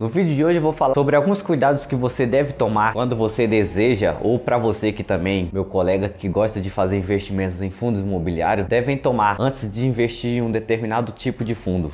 No vídeo de hoje eu vou falar sobre alguns cuidados que você deve tomar quando você deseja, ou para você que também, meu colega que gosta de fazer investimentos em fundos imobiliários, devem tomar antes de investir em um determinado tipo de fundo.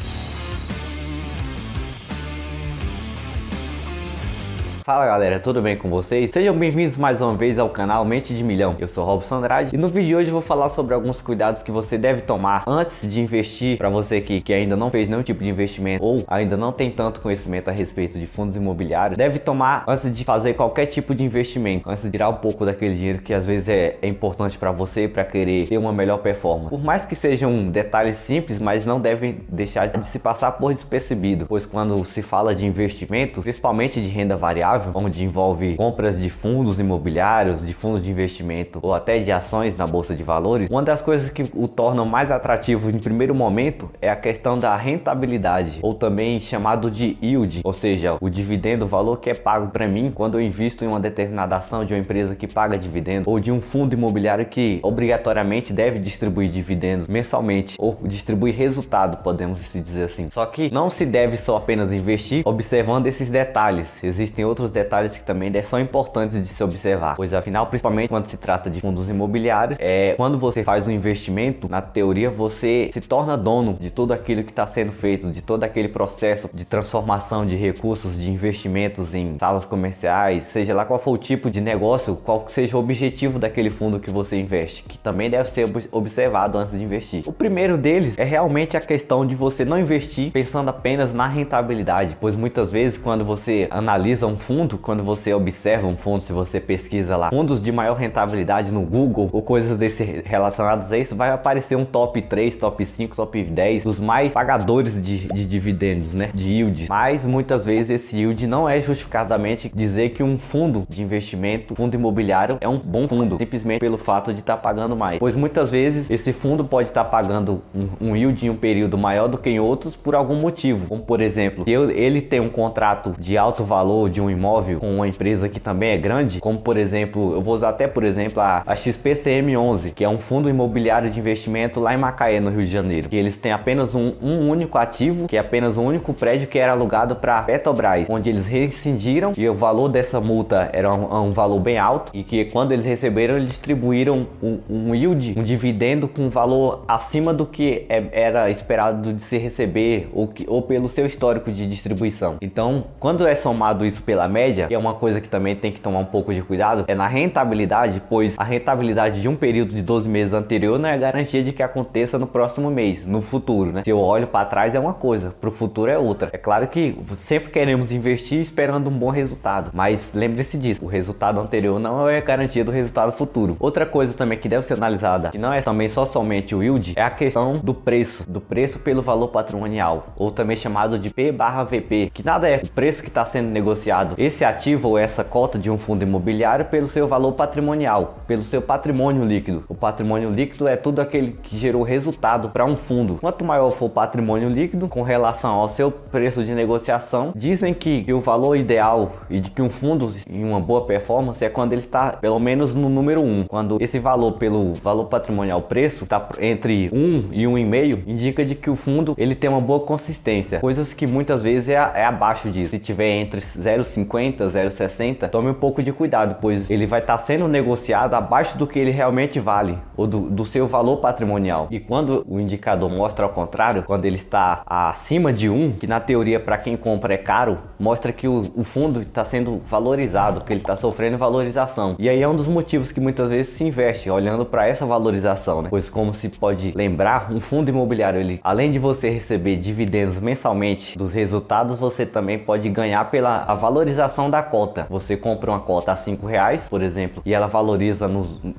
Fala galera, tudo bem com vocês? Sejam bem-vindos mais uma vez ao canal Mente de Milhão. Eu sou Robson Andrade e no vídeo de hoje eu vou falar sobre alguns cuidados que você deve tomar antes de investir. Para você que ainda não fez nenhum tipo de investimento ou ainda não tem tanto conhecimento a respeito de fundos imobiliários, deve tomar antes de fazer qualquer tipo de investimento, antes de tirar um pouco daquele dinheiro que às vezes é importante para você, para querer ter uma melhor performance. Por mais que sejam detalhes simples, mas não devem deixar de se passar por despercebido, pois quando se fala de investimentos, principalmente de renda variável, onde envolve compras de fundos imobiliários, de fundos de investimento ou até de ações na bolsa de valores, uma das coisas que o tornam mais atrativo em primeiro momento é a questão da rentabilidade, ou também chamado de yield, ou seja, o dividendo, o valor que é pago para mim quando eu invisto em uma determinada ação de uma empresa que paga dividendo, ou de um fundo imobiliário que obrigatoriamente deve distribuir dividendos mensalmente, ou distribuir resultado, podemos se dizer assim. Só que não se deve só apenas investir observando esses detalhes, existem outros detalhes que também são importantes de se observar, pois afinal, principalmente quando se trata de fundos imobiliários, quando você faz um investimento, na teoria você se torna dono de tudo aquilo que está sendo feito, de todo aquele processo de transformação de recursos, de investimentos em salas comerciais, seja lá qual for o tipo de negócio, qual seja o objetivo daquele fundo que você investe, que também deve ser observado antes de investir. O primeiro deles é realmente a questão de você não investir pensando apenas na rentabilidade, pois muitas vezes quando você analisa um fundo, quando você observa um fundo, se você pesquisa lá fundos de maior rentabilidade no Google ou coisas relacionadas a isso, vai aparecer um top 3, top 5, top 10 dos mais pagadores de dividendos, né, de yield. Mas muitas vezes esse yield não é justificadamente dizer que um fundo de investimento, fundo imobiliário, é um bom fundo, simplesmente pelo fato de estar pagando mais, pois muitas vezes esse fundo pode estar pagando um yield em um período maior do que em outros por algum motivo, como por exemplo, se ele tem um contrato de alto valor de um imóvel com uma empresa que também é grande, como por exemplo, eu vou usar até por exemplo a XPCM11, que é um fundo imobiliário de investimento lá em Macaé, no Rio de Janeiro, que eles têm apenas um único ativo, que é apenas um único prédio que era alugado para Petrobras, onde eles rescindiram e o valor dessa multa era um valor bem alto, e que quando eles receberam, eles distribuíram um yield, um dividendo com valor acima do que era esperado de se receber ou pelo seu histórico de distribuição. Então, quando é somado isso pela média, que é uma coisa que também tem que tomar um pouco de cuidado, é na rentabilidade, pois a rentabilidade de um período de 12 meses anterior não é garantia de que aconteça no próximo mês, no futuro, né? Se eu olho para trás é uma coisa, para o futuro é outra. É claro que sempre queremos investir esperando um bom resultado, mas lembre-se disso, o resultado anterior não é garantia do resultado futuro. Outra coisa também que deve ser analisada, que não é também somente o yield, é a questão do preço pelo valor patrimonial, ou também chamado de P/VP, que nada é o preço que está sendo negociado esse ativo ou essa cota de um fundo imobiliário pelo seu valor patrimonial, pelo seu patrimônio líquido. O patrimônio líquido é tudo aquele que gerou resultado para um fundo. Quanto maior for o patrimônio líquido com relação ao seu preço de negociação, dizem que o valor ideal e de que um fundo em uma boa performance é quando ele está pelo menos no número 1. Quando esse valor pelo valor patrimonial, preço, está entre 1 e 1,5, indica de que o fundo ele tem uma boa consistência, coisas que muitas vezes é abaixo disso. Se tiver entre 0,50, 0,60, tome um pouco de cuidado, pois ele vai estar sendo negociado abaixo do que ele realmente vale, ou do seu valor patrimonial. E quando o indicador mostra ao contrário, quando ele está acima de 1, que na teoria para quem compra é caro, mostra que o fundo está sendo valorizado, que ele está sofrendo valorização. E aí é um dos motivos que muitas vezes se investe olhando para essa valorização, né? Pois como se pode lembrar, um fundo imobiliário, ele, além de você receber dividendos mensalmente dos resultados, você também pode ganhar pela valorização da cota. Você compra uma cota a R$5, por exemplo, e ela valoriza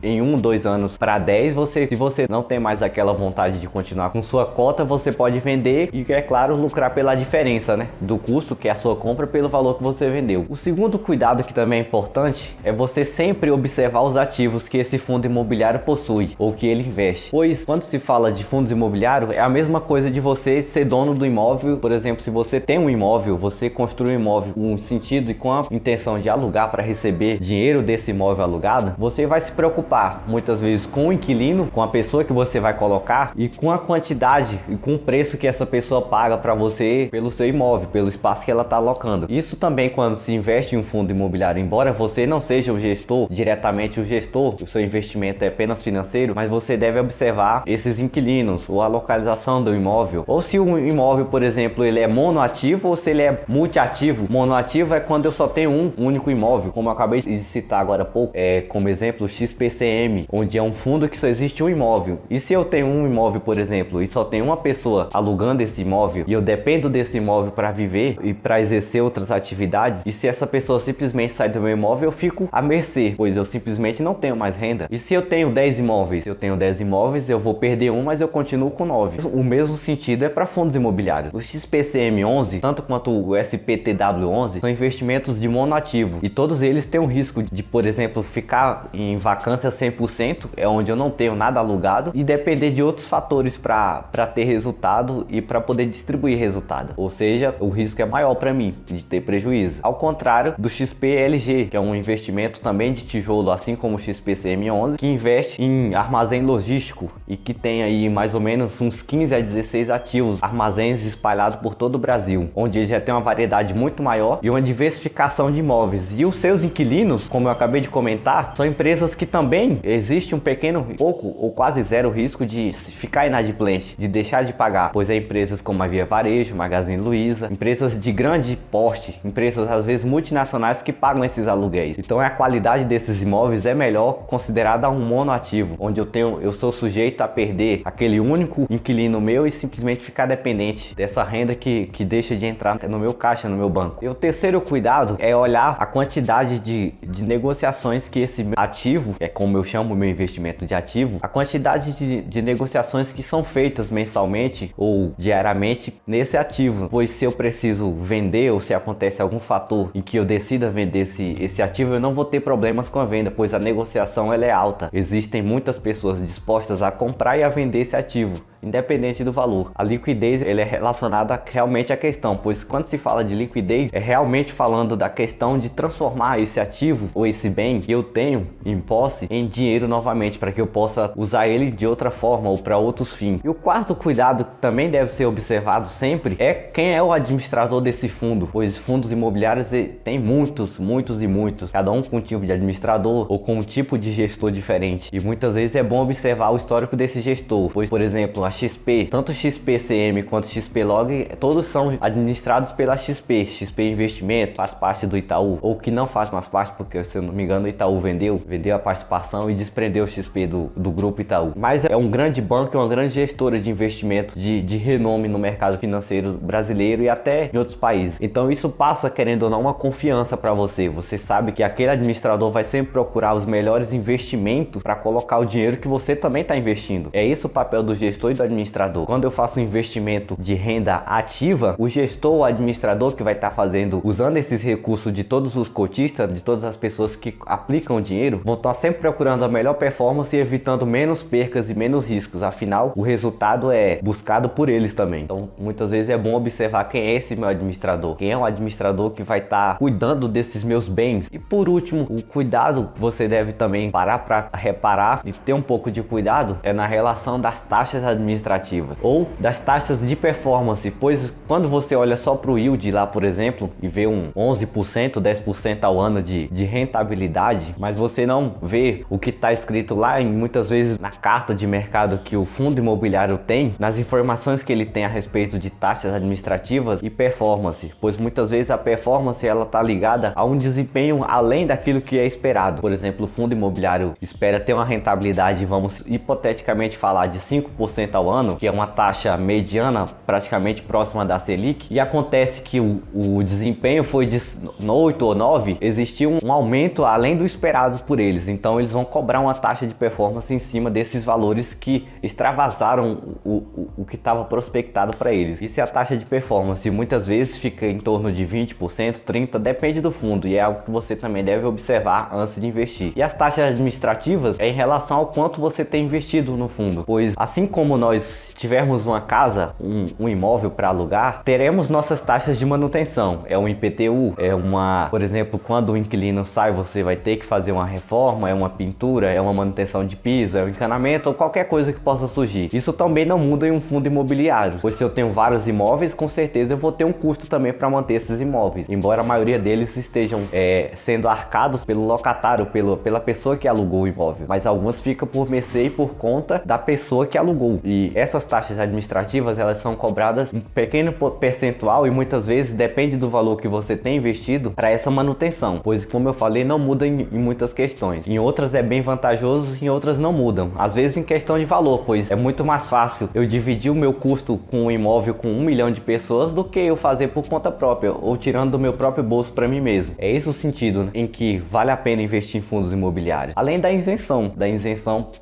em 1, 2 anos para 10, se você não tem mais aquela vontade de continuar com sua cota, você pode vender e, é claro, lucrar pela diferença, né, do custo que é a sua compra pelo valor que você vendeu. O segundo cuidado que também é importante é você sempre observar os ativos que esse fundo imobiliário possui ou que ele investe, pois quando se fala de fundos imobiliários é a mesma coisa de você ser dono do imóvel. Por exemplo, se você tem um imóvel, você construi um imóvel com o sentido investido e com a intenção de alugar para receber dinheiro desse imóvel alugado, você vai se preocupar muitas vezes com o inquilino, com a pessoa que você vai colocar e com a quantidade e com o preço que essa pessoa paga para você pelo seu imóvel, pelo espaço que ela está alocando. Isso também quando se investe em um fundo imobiliário, embora você não seja o gestor, diretamente o gestor, o seu investimento é apenas financeiro, mas você deve observar esses inquilinos ou a localização do imóvel, ou se o imóvel, por exemplo, ele é monoativo ou se ele é multiativo. Monoativo é quando eu só tenho um único imóvel, como eu acabei de citar agora há pouco, como exemplo o XPCM, onde é um fundo que só existe um imóvel. E se eu tenho um imóvel, por exemplo, e só tem uma pessoa alugando esse imóvel e eu dependo desse imóvel para viver e para exercer outras atividades, e se essa pessoa simplesmente sai do meu imóvel, eu fico à mercê, pois eu simplesmente não tenho mais renda. E se eu tenho 10 imóveis? Se eu tenho 10 imóveis, eu vou perder um, mas eu continuo com 9. O mesmo sentido é para fundos imobiliários. O XPCM 11, tanto quanto o SPTW 11, são investimentos de monoativo e todos eles têm um risco de, por exemplo, ficar em vacância 100%, é onde eu não tenho nada alugado, e depender de outros fatores para ter resultado e para poder distribuir resultado. Ou seja, o risco é maior para mim de ter prejuízo. Ao contrário do XPLG, que é um investimento também de tijolo, assim como o XPCM 11, que investe em armazém logístico e que tem aí mais ou menos uns 15 a 16 ativos, armazéns espalhados por todo o Brasil, onde ele já tem uma variedade muito maior e uma diversificação de imóveis. E os seus inquilinos, como eu acabei de comentar, são empresas que também existe um pequeno, pouco ou quase zero risco de ficar inadimplente, de deixar de pagar, pois é empresas como a Via Varejo, Magazine Luiza, empresas de grande porte, empresas às vezes multinacionais que pagam esses aluguéis. Então a qualidade desses imóveis é melhor considerada um monoativo, onde eu sou sujeito a perder aquele único inquilino meu e simplesmente ficar dependente dessa renda que deixa de entrar no meu caixa, no meu banco. E o terceiro cuidado é olhar a quantidade de negociações que esse ativo, é como eu chamo o meu investimento de ativo, a quantidade de negociações que são feitas mensalmente ou diariamente nesse ativo, pois se eu preciso vender ou se acontece algum fator em que eu decida vender esse ativo, eu não vou ter problemas com a venda, pois a negociação ela é alta. Existem muitas pessoas dispostas a comprar e a vender esse ativo, independente do valor. A liquidez ela é relacionada realmente à questão, pois quando se fala de liquidez, é realmente falando da questão de transformar esse ativo ou esse bem que eu tenho em posse em dinheiro novamente, para que eu possa usar ele de outra forma ou para outros fins. E o quarto cuidado que também deve ser observado sempre é quem é o administrador desse fundo, pois fundos imobiliários tem muitos, cada um com um tipo de administrador ou com um tipo de gestor diferente, e muitas vezes é bom observar o histórico desse gestor, pois, por exemplo, a XP, tanto XPCM quanto XPlog, todos são administrados pela XP Investimento, faz parte do Itaú, ou que não faz mais parte, porque se eu não me engano o Itaú vendeu a participação e desprendeu o XP do grupo Itaú. Mas é um grande banco, é uma grande gestora de investimentos de renome no mercado financeiro brasileiro e até em outros países. Então isso passa, querendo ou não, uma confiança para você. Você sabe que aquele administrador vai sempre procurar os melhores investimentos para colocar o dinheiro que você também está investindo. É isso o papel do gestor e do administrador. Quando eu faço um investimento de renda ativa, o gestor ou administrador que vai estar fazendo, usando esses recursos de todos os cotistas, de todas as pessoas que aplicam o dinheiro, vão estar sempre procurando a melhor performance e evitando menos percas e menos riscos. Afinal, o resultado é buscado por eles também. Então, muitas vezes é bom observar quem é esse meu administrador, quem é o administrador que vai estar cuidando desses meus bens. E por último, o cuidado que você deve também parar para reparar e ter um pouco de cuidado é na relação das taxas administrativas ou das taxas de performance, pois quando você olha só para o yield lá, por exemplo, e vê um 11%, 10% ao ano de rentabilidade, mas você não vê o que está escrito lá muitas vezes na carta de mercado que o fundo imobiliário tem, nas informações que ele tem a respeito de taxas administrativas e performance, pois muitas vezes a performance ela está ligada a um desempenho além daquilo que é esperado. Por exemplo, o fundo imobiliário espera ter uma rentabilidade, vamos hipoteticamente falar, de 5% ao ano, que é uma taxa mediana praticamente próxima da Selic, e acontece que o desempenho foi de 8 ou 9, existiu um aumento além do esperado por eles, então eles vão cobrar uma taxa de performance em cima desses valores que extravasaram o que estava prospectado para eles. E se a taxa de performance muitas vezes fica em torno de 20%, 30%, depende do fundo, e é algo que você também deve observar antes de investir. E as taxas administrativas é em relação ao quanto você tem investido no fundo, pois assim como nós tivermos uma casa, um imóvel para alugar, teremos nossas taxas de manutenção. É um IPTU, por exemplo, quando o inquilino sai, você vai ter que fazer uma reforma, é uma pintura, é uma manutenção de piso, é um encanamento ou qualquer coisa que possa surgir. Isso também não muda em um fundo imobiliário, pois se eu tenho vários imóveis, com certeza eu vou ter um custo também para manter esses imóveis, embora a maioria deles estejam sendo arcados pelo locatário, pela pessoa que alugou o imóvel, mas algumas ficam por mercê e por conta da pessoa que alugou. E essas taxas administrativas, elas são cobradas um pequeno percentual e muitas vezes depende do valor que você tem investido para essa manutenção, pois como eu falei, não muda em muitas questões. Em outras é bem vantajoso, em outras não mudam. Às vezes em questão de valor, pois é muito mais fácil eu dividir o meu custo com um imóvel com 1 milhão de pessoas do que eu fazer por conta própria ou tirando do meu próprio bolso para mim mesmo. É esse o sentido em que vale a pena investir em fundos imobiliários. Além da isenção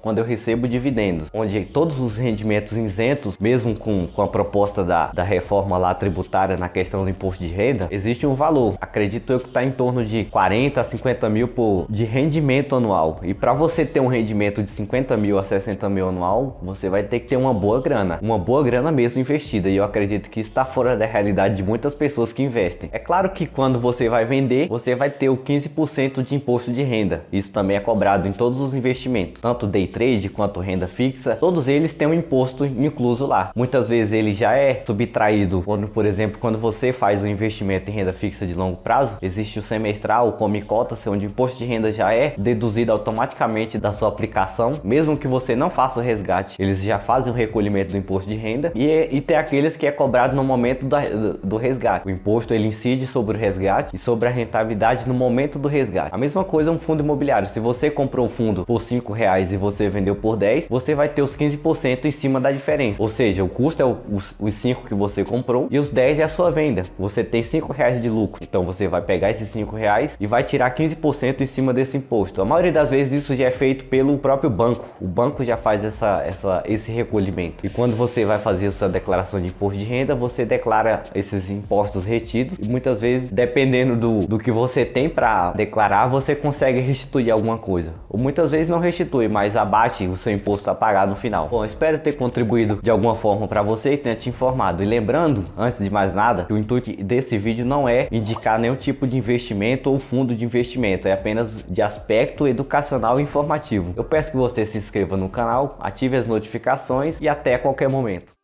quando eu recebo dividendos, onde todos os rendimentos isentos, mesmo com a proposta da reforma lá tributária na questão do imposto de renda, existe um valor, acredito eu que está em torno de 40 a 50 mil de rendimento anual. E para você ter um rendimento de 50 mil a 60 mil anual, você vai ter que ter uma boa grana mesmo investida, e eu acredito que isso está fora da realidade de muitas pessoas que investem. É claro que quando você vai vender, você vai ter o 15% de imposto de renda. Isso também é cobrado em todos os investimentos, tanto day trade quanto renda fixa, todos eles têm um imposto incluso lá. Muitas vezes ele já é subtraído quando, por exemplo, quando você faz um investimento em renda fixa de longo prazo, existe o semestral, o come cotas, onde o imposto de renda já é deduzido automaticamente da sua aplicação, mesmo que você não faça o resgate, eles já fazem o recolhimento do imposto de renda. E tem aqueles que é cobrado no momento do resgate. O imposto ele incide sobre o resgate e sobre a rentabilidade no momento do resgate. A mesma coisa um fundo imobiliário. Se você comprou o fundo por R$5 e você vendeu por 10, você vai ter os 15% em cima da diferença. Ou seja, o custo é os 5 que você comprou e os 10 é a sua venda. Você tem R$5 de lucro. Então você vai pegar esses R$5 e vai tirar 15% em cima desse imposto. A maioria das vezes isso já é feito pelo próprio banco. O banco já faz esse recolhimento. E quando você vai fazer a sua declaração de imposto de renda, você declara esses impostos retidos. E muitas vezes, dependendo do que você tem para declarar, você consegue restituir alguma coisa. Ou muitas vezes não restitui, mas abate o seu imposto a pagar no final. Bom, espero ter contribuído de alguma forma para você e tenha te informado. E lembrando, antes de mais nada, que o intuito desse vídeo não é indicar nenhum tipo de investimento ou fundo de investimento, é apenas de aspecto educacional e informativo. Eu peço que você se inscreva no canal, ative as notificações e até qualquer momento.